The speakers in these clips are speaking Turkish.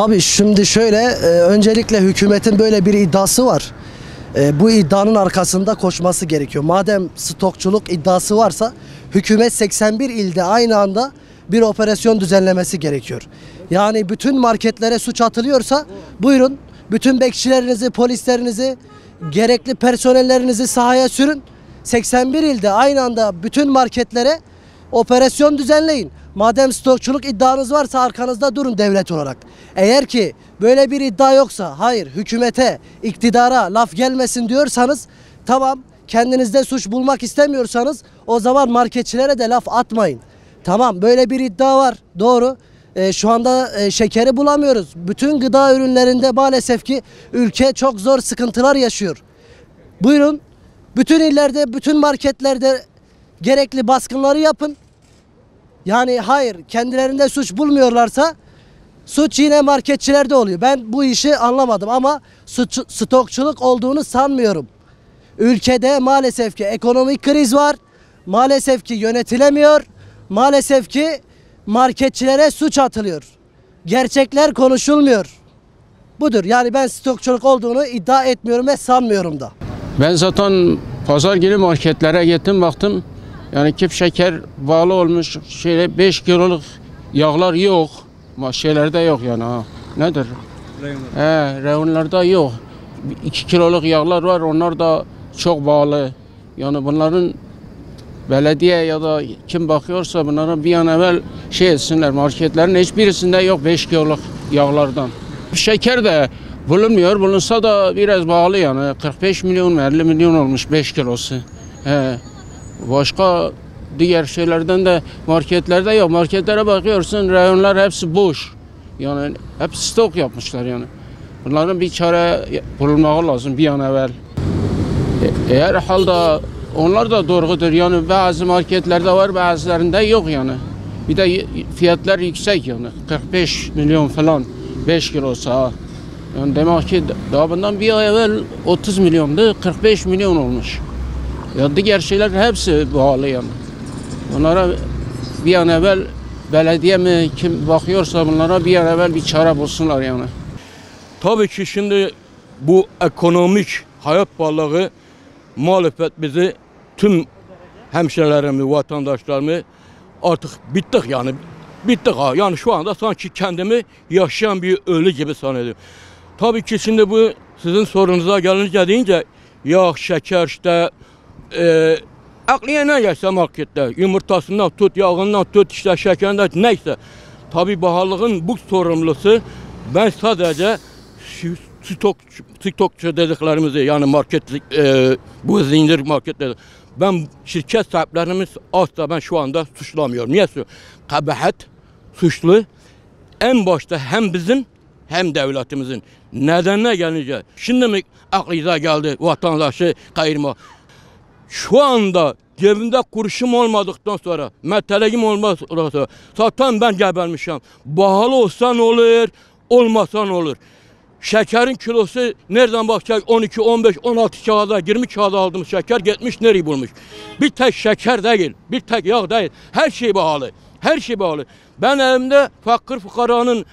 Tabii şimdi şöyle, öncelikle hükümetin böyle bir iddiası var. Bu iddianın arkasında koşması gerekiyor. Madem stokçuluk iddiası varsa hükümet 81 ilde aynı anda bir operasyon düzenlemesi gerekiyor. Yani bütün marketlere suç atılıyorsa buyurun bütün bekçilerinizi, polislerinizi, gerekli personellerinizi sahaya sürün. 81 ilde aynı anda bütün marketlere operasyon düzenleyin. Madem stokçuluk iddianız varsa arkanızda durun devlet olarak. Eğer ki böyle bir iddia yoksa, hayır hükümete, iktidara laf gelmesin diyorsanız, tamam, kendinizde suç bulmak istemiyorsanız o zaman marketçilere de laf atmayın. Tamam, böyle bir iddia var, doğru. Şu anda şekeri bulamıyoruz. Bütün gıda ürünlerinde maalesef ki ülke çok zor sıkıntılar yaşıyor. Buyurun bütün illerde, bütün marketlerde gerekli baskınları yapın. Yani hayır, kendilerinde suç bulmuyorlarsa suç yine marketçilerde oluyor. Ben bu işi anlamadım ama stokçuluk olduğunu sanmıyorum. Ülkede maalesef ki ekonomik kriz var. Maalesef ki yönetilemiyor. Maalesef ki marketçilere suç atılıyor. Gerçekler konuşulmuyor. Budur. Yani ben stokçuluk olduğunu iddia etmiyorum ve sanmıyorum da. Ben zaten pazar günü marketlere gittim, baktım. Yani kip şeker bağlı olmuş, 5 kiloluk yağlar yok. Şeylerde yok yani. Ha. Nedir? Reyonlarda yok. 2 kiloluk yağlar var, onlar da çok bağlı. Yani bunların belediye ya da kim bakıyorsa bunlara bir an evvel etsinler. Marketlerin hiçbirisinde yok 5 kiloluk yağlardan. Şeker de bulunmuyor. Bulunsa da biraz bağlı yani. 45 milyon 50 milyon olmuş 5 kilosu. Başka diğer şeylerden de marketlerde yok. Marketlere bakıyorsun, reyonlar hepsi boş. Yani hep stok yapmışlar yani. Bunların bir çare bulunması lazım bir an evvel. Eğer halde onlar da doğrudur. Yani bazı marketlerde var, bazılarında yok yani. Bir de fiyatlar yüksek yani. 45 milyon falan 5 kilosa. Yani demek ki daha bundan bir ay evvel 30 milyondu, 45 milyon olmuş. Ya diğer şeyler hepsi bağlı yani. Onlara bir an evvel belediye mi kim bakıyorsa bunlara bir an evvel bir çare bulsunlar yani. Tabii ki şimdi bu ekonomik hayat pahalılığı muhalefet bizi, tüm hemşehrilerimi, vatandaşlarımı artık bittik yani. Bittik ha. Yani şu anda sanki kendimi yaşayan bir ölü gibi sanıyorum. Tabii ki şimdi bu sizin sorunuza gelince deyince yağ, şeker işte akliye ne gelse markette, yumurtasından tut, yağından tut, işte şekerinden neyse. Tabii pahalılığın bu sorumlusu ben sadece stokçu dediklerimizi yani market, bu zincir marketleri. Ben şirket sahiplerimiz asla ben şu anda suçlamıyorum. Niye? Kabahat suçlu en başta hem bizim hem devletimizin. Nedenine gelince şimdi mi aklınıza geldi vatandaşı kayırma? Şu anda cebimde kuruşum olmadıktan sonra, meteleğim olmadıktan sonra zaten ben gebermişim. Pahalı olsa ne olur, olmasa ne olur? Şekerin kilosu nereden bakacak 12, 15, 16 kağıda, 20 kağıda aldığımız şeker gitmiş nereye bulmuş? Bir tek şeker değil, bir tek yağ değil. Her şey pahalı. Her şey pahalı. Ben elimde fakir fukaranın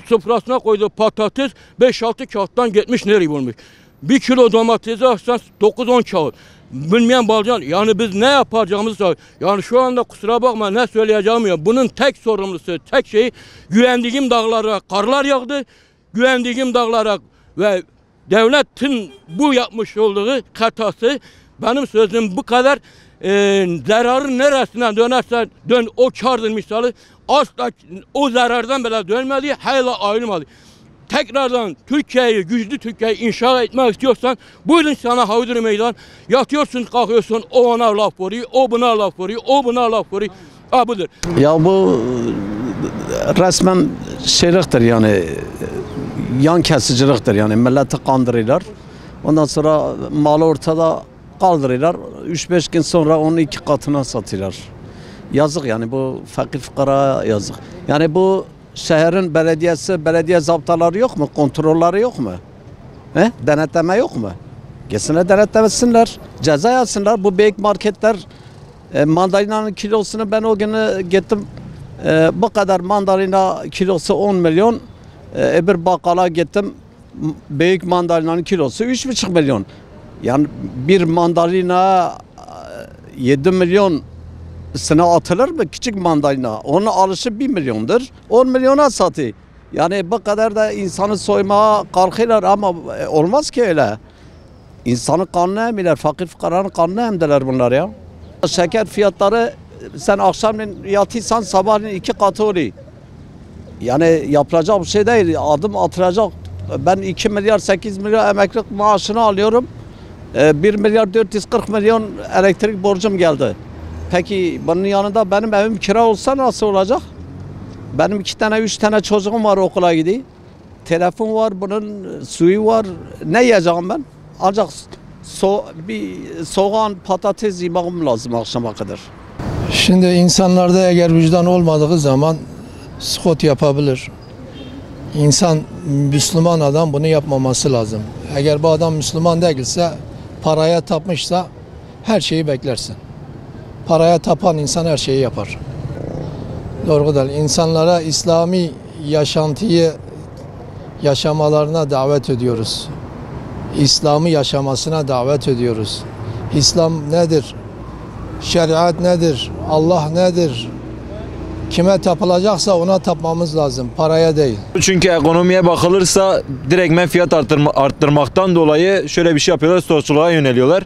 sofrasına koyduğu patates 5-6 kağıttan gitmiş nereye bulmuş? 1 kilo domatesi alsan 9-10 kağıt. Bilmeyen balcan yani biz ne yapacağımızı yani şu anda kusura bakma ne söyleyeceğim ya bunun tek sorumlusu tek şeyi güvendiğim dağlara karlar yağdı. Güvendiğim dağlara ve devletin bu yapmış olduğu katası benim sözüm bu kadar zararın neresinden dönerse dön o kardır misali asla o zarardan bile dönmedi hala ayrılmadı. Tekrardan Türkiye'yi, güçlü Türkiye'yi inşa etmek istiyorsan buyurun sana havdur meydan. Yatıyorsun kalkıyorsun o ona laf vuruyor, o buna laf vuruyor, o buna laf vuruyor. Budur. Ya bu resmen şeyliktir yani yan kesiciliktir yani milleti kandırırlar. Ondan sonra malı ortada kaldırırlar. 3-5 gün sonra onu 2 katına satırlar. Yazık yani bu fakir fukara yazık. Yani bu şehrin belediyesi, belediye zaptaları yok mu? Kontrolleri yok mu? Denetleme yok mu? Geçsine denetlemesinler. Ceza yazsınlar. Bu büyük marketler mandalinanın kilosunu ben o günü gittim. Bu kadar mandalina kilosu 10 milyon. Öbür bakkala gittim. Büyük mandalinanın kilosu 3,5 milyon. Yani bir mandalina 7 milyon sene atılır mı küçük mandalina? Onun alışı 1 milyondur. 10 milyona satıyor. Yani bu kadar da insanı soymaya kalkıyorlar ama olmaz ki öyle. İnsanın kanını emiyorlar. Fakir fukaranın kanını emdiler bunlar ya. Şeker fiyatları sen akşamleyin yatıysan sabahleyin 2 katı oluyor. Yani yapılacak bir şey değil. Adım atılacak. Ben 2 milyar 8 milyar emeklilik maaşını alıyorum. 1 milyar 440 milyon elektrik borcum geldi. Peki bunun yanında benim evim kira olsa nasıl olacak? Benim 2 tane 3 tane çocuğum var okula gidiyor. Telefon var, bunun suyu var. Ne yiyeceğim ben? Ancak bir soğan, patates yemem lazım akşama kadar. Şimdi insanlarda eğer vicdan olmadığı zaman skot yapabilir. İnsan, Müslüman adam bunu yapmaması lazım. Eğer bu adam Müslüman değilse, paraya tapmışsa her şeyi beklersin. Paraya tapan insan her şeyi yapar. Doğru değil. İnsanlara İslami yaşantıyı yaşamalarına davet ediyoruz. İslam'ı yaşamasına davet ediyoruz. İslam nedir? Şeriat nedir? Allah nedir? Kime tapılacaksa ona tapmamız lazım. Paraya değil. Çünkü ekonomiye bakılırsa direktmen fiyat arttırmaktan dolayı şöyle bir şey yapıyorlar. Stokçuluğa yöneliyorlar.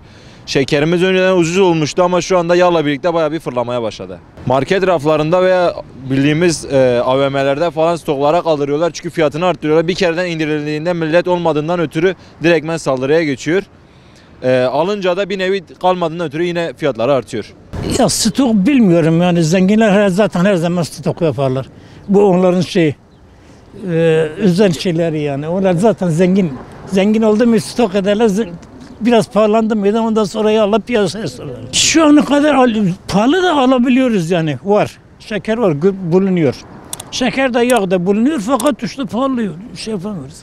Şekerimiz önceden ucuz olmuştu ama şu anda yağla birlikte bayağı bir fırlamaya başladı. Market raflarında veya bildiğimiz AVM'lerde falan stoklara kaldırıyorlar. Çünkü fiyatını arttırıyorlar. Bir kereden indirildiğinde millet olmadığından ötürü direktmen saldırıya geçiyor. Alınca da bir nevi kalmadığından ötürü yine fiyatları artıyor. Ya stok bilmiyorum yani zenginler zaten her zaman stok yaparlar. Bu onların özel şeyleri yani. Onlar zaten zengin oldu mu stok ederler. Biraz pahalandı mıydı ondan sonra alıp piyasaya sorarlar. Şu ana kadar pahalı da alabiliyoruz yani var. Şeker var bulunuyor. Şeker de yağ da bulunuyor fakat tuşlu pahalıyor. Şey yapamıyoruz.